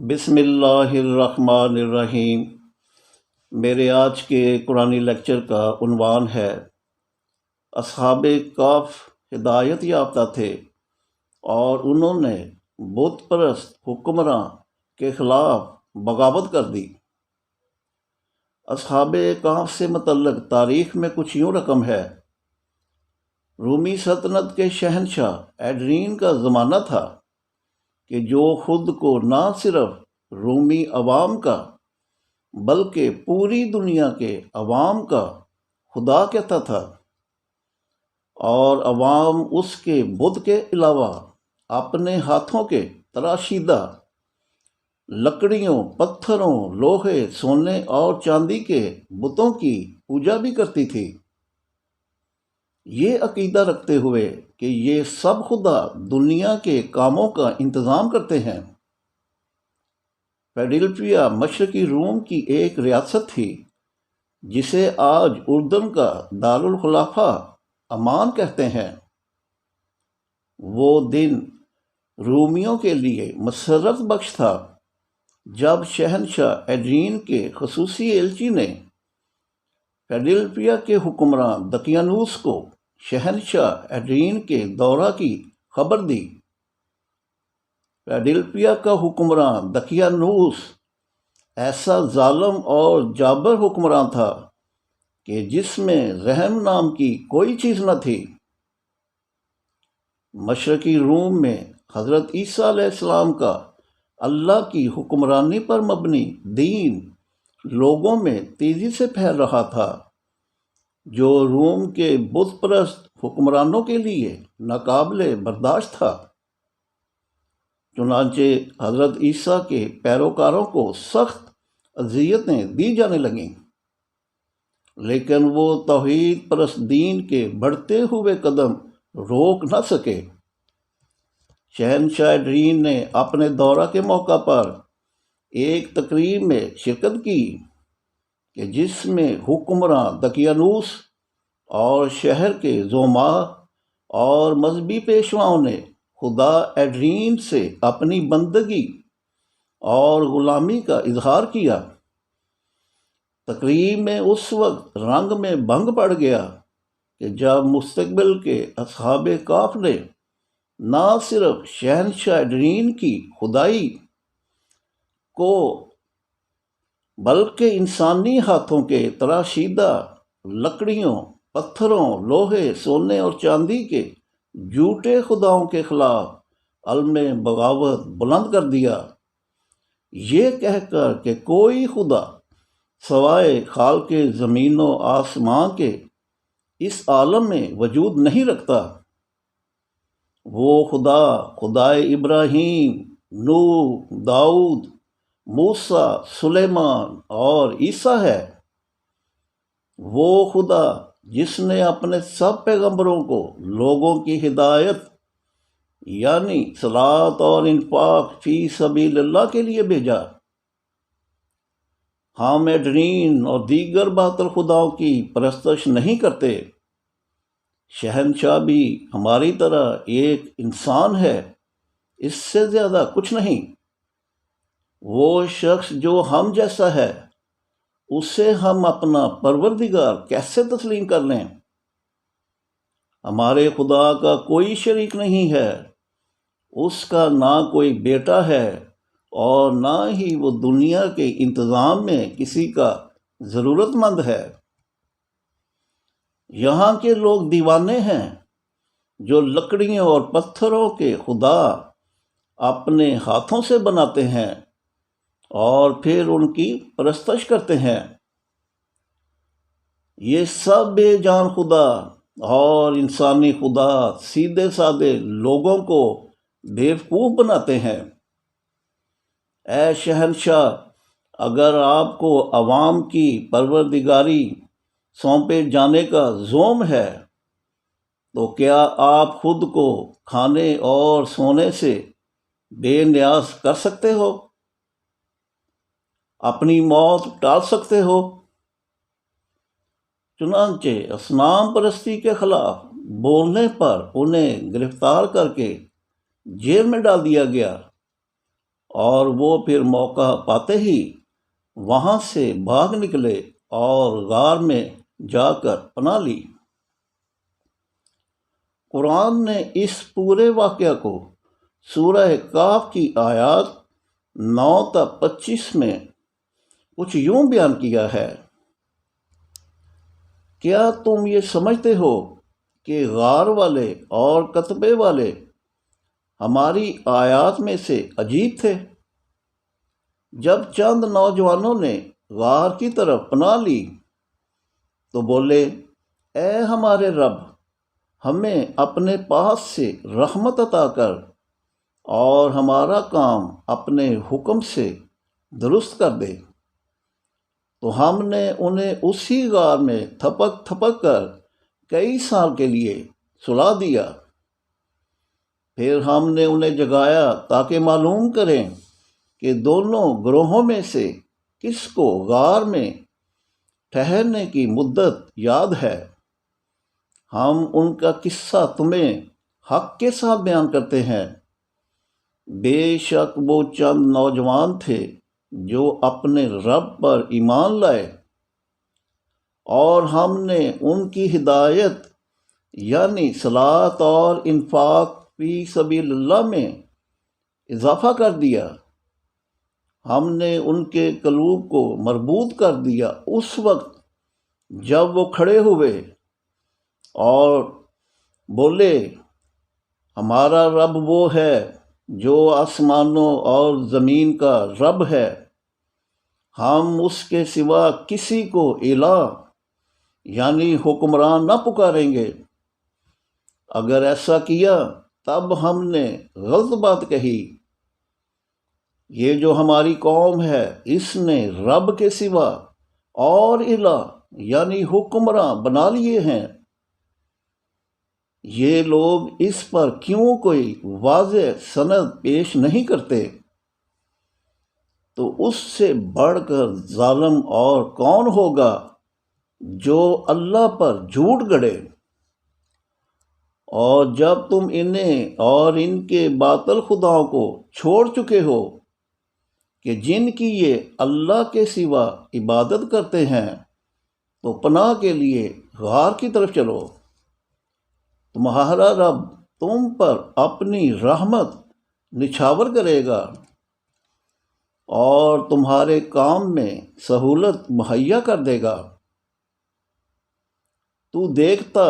بسم اللہ الرحمن الرحیم۔ میرے آج کے قرآنی لیکچر کا عنوان ہے اصحاب کہف ہدایت یافتہ تھے اور انہوں نے بت پرست حکمراں کے خلاف بغاوت کر دی۔ اصحاب کہف سے متعلق تاریخ میں کچھ یوں رقم ہے۔ رومی سلطنت کے شہنشاہ ایڈرین کا زمانہ تھا کہ جو خود کو نہ صرف رومی عوام کا بلکہ پوری دنیا کے عوام کا خدا کہتا تھا، اور عوام اس کے بت کے علاوہ اپنے ہاتھوں کے تراشیدہ لکڑیوں، پتھروں، لوہے، سونے اور چاندی کے بتوں کی پوجا بھی کرتی تھی، یہ عقیدہ رکھتے ہوئے کہ یہ سب خدا دنیا کے کاموں کا انتظام کرتے ہیں۔ فیلڈلفیا مشرقی روم کی ایک ریاست تھی جسے آج اردن کا دارالخلافہ عمان کہتے ہیں۔ وہ دن رومیوں کے لیے مسرت بخش تھا جب شہنشاہ ایڈرین کے خصوصی ایلچی نے فیلڈلفیا کے حکمراں دقیانوس کو شہنشاہ ایڈرین کے دورہ کی خبر دی۔ فیلڈلفیا کا حکمراں دقیانوس ایسا ظالم اور جابر حکمراں تھا کہ جس میں رحم نام کی کوئی چیز نہ تھی۔ مشرقی روم میں حضرت عیسیٰ علیہ السلام کا اللہ کی حکمرانی پر مبنی دین لوگوں میں تیزی سے پھیل رہا تھا، جو روم کے بت پرست حکمرانوں کے لیے ناقابل برداشت تھا۔ چنانچہ حضرت عیسیٰ کے پیروکاروں کو سخت اذیتیں دی جانے لگیں، لیکن وہ توحید پرست دین کے بڑھتے ہوئے قدم روک نہ سکے۔ شہنشاہ ایڈرین نے اپنے دورہ کے موقع پر ایک تقریب میں شرکت کی کہ جس میں حکمراں دقیانوس اور شہر کے زعماء اور مذہبی پیشواؤں نے خدا ایڈرین سے اپنی بندگی اور غلامی کا اظہار کیا۔ تقریب میں اس وقت رنگ میں بھنگ پڑ گیا کہ جب مستقبل کے اصحاب کہف نے نہ صرف شہنشاہ ایڈرین کی خدائی کو بلکہ انسانی ہاتھوں کے تراشیدہ لکڑیوں، پتھروں، لوہے، سونے اور چاندی کے جھوٹے خداؤں کے خلاف علم بغاوت بلند کر دیا، یہ کہہ کر کہ کوئی خدا سوائے خالق زمین و آسمان کے اس عالم میں وجود نہیں رکھتا۔ وہ خدا خدائے ابراہیم، نوح، داؤد، موسیٰ، سلیمان اور عیسیٰ ہے۔ وہ خدا جس نے اپنے سب پیغمبروں کو لوگوں کی ہدایت یعنی صلاۃ اور انفاق فی سبیل اللہ کے لیے بھیجا۔ ہم ایڈرین اور دیگر باطل خداؤں کی پرستش نہیں کرتے۔ شہنشاہ بھی ہماری طرح ایک انسان ہے، اس سے زیادہ کچھ نہیں۔ وہ شخص جو ہم جیسا ہے اسے ہم اپنا پروردگار کیسے تسلیم کر لیں؟ ہمارے خدا کا کوئی شریک نہیں ہے، اس کا نہ کوئی بیٹا ہے اور نہ ہی وہ دنیا کے انتظام میں کسی کا ضرورت مند ہے۔ یہاں کے لوگ دیوانے ہیں جو لکڑیوں اور پتھروں کے خدا اپنے ہاتھوں سے بناتے ہیں اور پھر ان کی پرستش کرتے ہیں۔ یہ سب بے جان خدا اور انسانی خدا سیدھے سادے لوگوں کو بیوقوف بناتے ہیں۔ اے شہنشاہ، اگر آپ کو عوام کی پروردگاری سونپے جانے کا زوم ہے تو کیا آپ خود کو کھانے اور سونے سے بے نیاز کر سکتے ہو؟ اپنی موت ٹال سکتے ہو؟ چنانچہ اصنام پرستی کے خلاف بولنے پر انہیں گرفتار کر کے جیل میں ڈال دیا گیا اور وہ پھر موقع پاتے ہی وہاں سے بھاگ نکلے اور غار میں جا کر پناہ لی۔ قرآن نے اس پورے واقعہ کو سورہ کہف کی آیات 9 تا 25 میں کچھ یوں بیان کیا ہے: کیا تم یہ سمجھتے ہو کہ غار والے اور کتبے والے ہماری آیات میں سے عجیب تھے؟ جب چند نوجوانوں نے غار کی طرف پناہ لی تو بولے، اے ہمارے رب، ہمیں اپنے پاس سے رحمت عطا کر اور ہمارا کام اپنے حکم سے درست کر دے۔ تو ہم نے انہیں اسی غار میں تھپک تھپک کر کئی سال کے لیے سلا دیا۔ پھر ہم نے انہیں جگایا تاکہ معلوم کریں کہ دونوں گروہوں میں سے کس کو غار میں ٹھہرنے کی مدت یاد ہے۔ ہم ان کا قصہ تمہیں حق کے ساتھ بیان کرتے ہیں۔ بے شک وہ چند نوجوان تھے جو اپنے رب پر ایمان لائے، اور ہم نے ان کی ہدایت یعنی صلاۃ اور انفاق فی سبیل اللہ میں اضافہ کر دیا۔ ہم نے ان کے قلوب کو مربوط کر دیا اس وقت جب وہ کھڑے ہوئے اور بولے، ہمارا رب وہ ہے جو آسمانوں اور زمین کا رب ہے، ہم اس کے سوا کسی کو الہ یعنی حکمران نہ پکاریں گے۔ اگر ایسا کیا تب ہم نے غلط بات کہی۔ یہ جو ہماری قوم ہے اس نے رب کے سوا اور الہ یعنی حکمراں بنا لیے ہیں۔ یہ لوگ اس پر کیوں کوئی واضح سند پیش نہیں کرتے؟ تو اس سے بڑھ کر ظالم اور کون ہوگا جو اللہ پر جھوٹ گڑے؟ اور جب تم انہیں اور ان کے باطل خداؤں کو چھوڑ چکے ہو کہ جن کی یہ اللہ کے سوا عبادت کرتے ہیں، تو پناہ کے لیے غار کی طرف چلو۔ تمہارا رب تم پر اپنی رحمت نچھاور کرے گا اور تمہارے کام میں سہولت مہیا کر دے گا۔ تو دیکھتا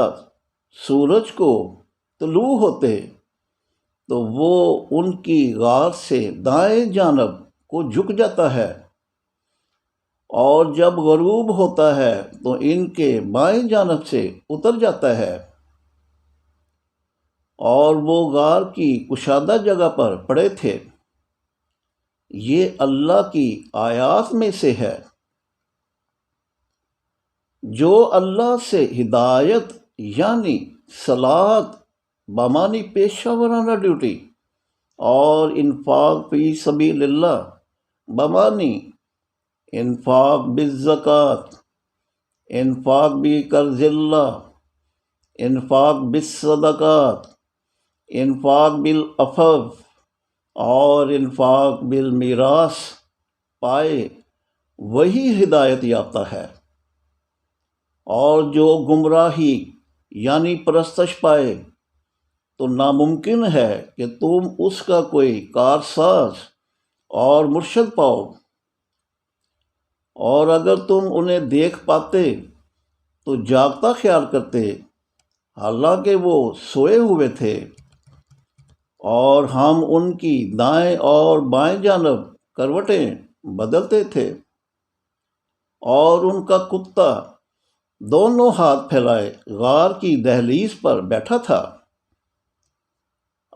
سورج کو طلوع ہوتے تو وہ ان کی غار سے دائیں جانب کو جھک جاتا ہے، اور جب غروب ہوتا ہے تو ان کے بائیں جانب سے اتر جاتا ہے، اور وہ غار کی کشادہ جگہ پر پڑے تھے۔ یہ اللہ کی آیات میں سے ہے۔ جو اللہ سے ہدایت یعنی صلاۃ بمانی پیشہ ورانہ ڈیوٹی اور انفاق فی سبیل اللہ بمانی انفاق بالزکوٰۃ، انفاق بقرض اللہ، انفاق بالصدقات، انفاق بالعفو اور انفاق بالمیراث پائے، وہی ہدایت یافتہ ہے۔ اور جو گمراہی یعنی پرستش پائے تو ناممکن ہے کہ تم اس کا کوئی کارساز اور مرشد پاؤ، اور اگر تم انہیں دیکھ پاتے تو جاگتا خیال کرتے، حالانکہ وہ سوئے ہوئے تھے، اور ہم ان کی دائیں اور بائیں جانب کروٹیں بدلتے تھے، اور ان کا کتا دونوں ہاتھ پھیلائے غار کی دہلیز پر بیٹھا تھا۔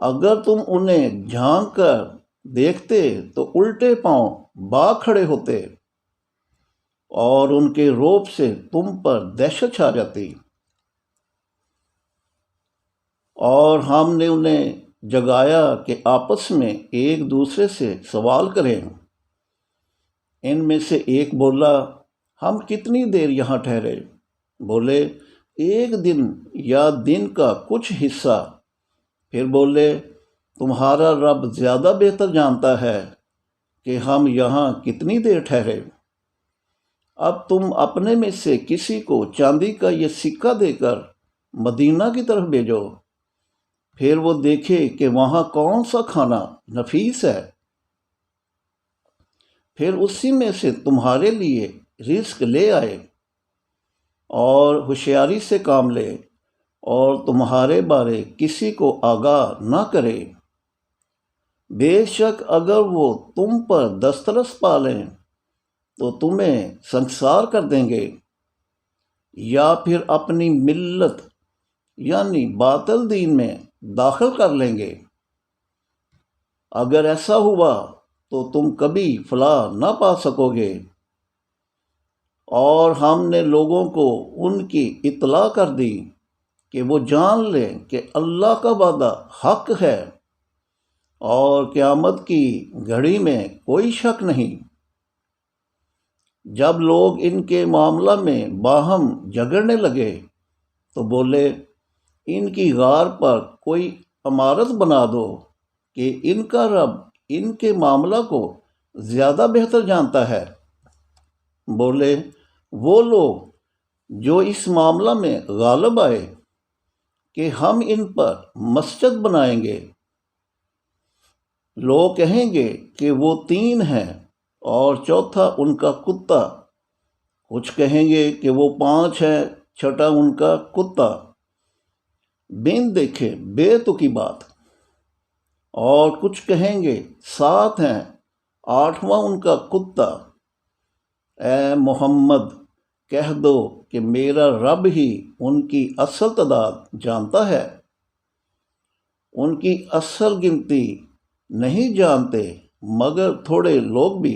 اگر تم انہیں جھانک کر دیکھتے تو الٹے پاؤں بھاگ کھڑے ہوتے، اور ان کے رعب سے تم پر دہشت چھا جاتی۔ اور ہم نے انہیں جگایا کہ آپس میں ایک دوسرے سے سوال کریں۔ ان میں سے ایک بولا، ہم کتنی دیر یہاں ٹھہرے؟ بولے، ایک دن یا دن کا کچھ حصہ۔ پھر بولے، تمہارا رب زیادہ بہتر جانتا ہے کہ ہم یہاں کتنی دیر ٹھہرے؟ اب تم اپنے میں سے کسی کو چاندی کا یہ سکہ دے کر مدینہ کی طرف بھیجو، پھر وہ دیکھے کہ وہاں کون سا کھانا نفیس ہے، پھر اسی میں سے تمہارے لیے رزق لے آئے اور ہوشیاری سے کام لے اور تمہارے بارے کسی کو آگاہ نہ کرے۔ بے شک اگر وہ تم پر دسترس پا لیں تو تمہیں سنکسار کر دیں گے، یا پھر اپنی ملت یعنی باطل دین میں داخل کر لیں گے۔ اگر ایسا ہوا تو تم کبھی فلاح نہ پا سکو گے۔ اور ہم نے لوگوں کو ان کی اطلاع کر دی کہ وہ جان لیں کہ اللہ کا وعدہ حق ہے اور قیامت کی گھڑی میں کوئی شک نہیں۔ جب لوگ ان کے معاملہ میں باہم جھگڑنے لگے تو بولے، ان کی غار پر کوئی عمارت بنا دو کہ ان کا رب ان کے معاملہ کو زیادہ بہتر جانتا ہے۔ بولے، وہ لوگ جو اس معاملہ میں غالب آئے کہ ہم ان پر مسجد بنائیں گے، لوگ کہیں گے کہ وہ 3 ہیں اور چوتھا ان کا کتا، کچھ کہیں گے کہ وہ 5 ہیں، چھٹا ان کا کتا، بن دیکھے بے تکی بات، اور کچھ کہیں گے 7 ہیں، 8واں ان کا کتا۔ اے محمد کہہ دو کہ میرا رب ہی ان کی اصل تعداد جانتا ہے، ان کی اصل گنتی نہیں جانتے مگر تھوڑے لوگ بھی۔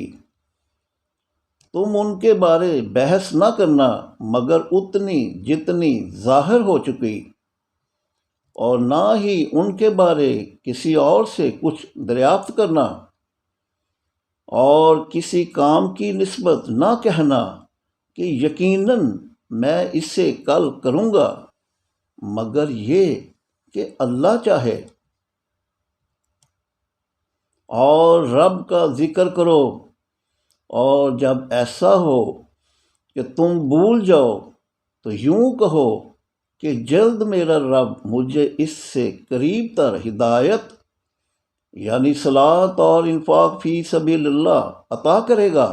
تم ان کے بارے بحث نہ کرنا مگر اتنی جتنی ظاہر ہو چکی، اور نہ ہی ان کے بارے کسی اور سے کچھ دریافت کرنا، اور کسی کام کی نسبت نہ کہنا کہ یقیناً میں اسے کل کروں گا، مگر یہ کہ اللہ چاہے۔ اور رب کا ذکر کرو، اور جب ایسا ہو کہ تم بھول جاؤ تو یوں کہو کہ جلد میرا رب مجھے اس سے قریب تر ہدایت یعنی صلاۃ اور انفاق فی سبیل اللہ عطا کرے گا۔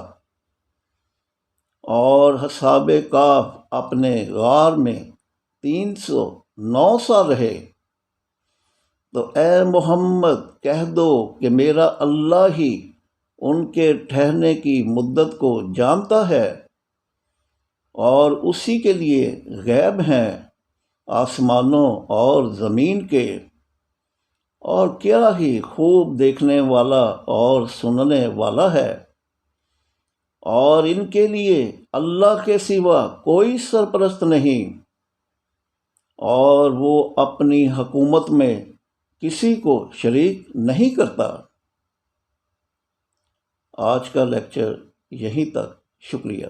اور اصحاب کہف اپنے غار میں 309 سال رہے۔ تو اے محمد کہہ دو کہ میرا اللہ ہی ان کے ٹھہرنے کی مدت کو جانتا ہے، اور اسی کے لیے غیب ہیں آسمانوں اور زمین کے، اور کیا ہی خوب دیکھنے والا اور سننے والا ہے۔ اور ان کے لیے اللہ کے سوا کوئی سرپرست نہیں، اور وہ اپنی حکومت میں کسی کو شریک نہیں کرتا۔ آج کا لیکچر یہیں تک، شکریہ۔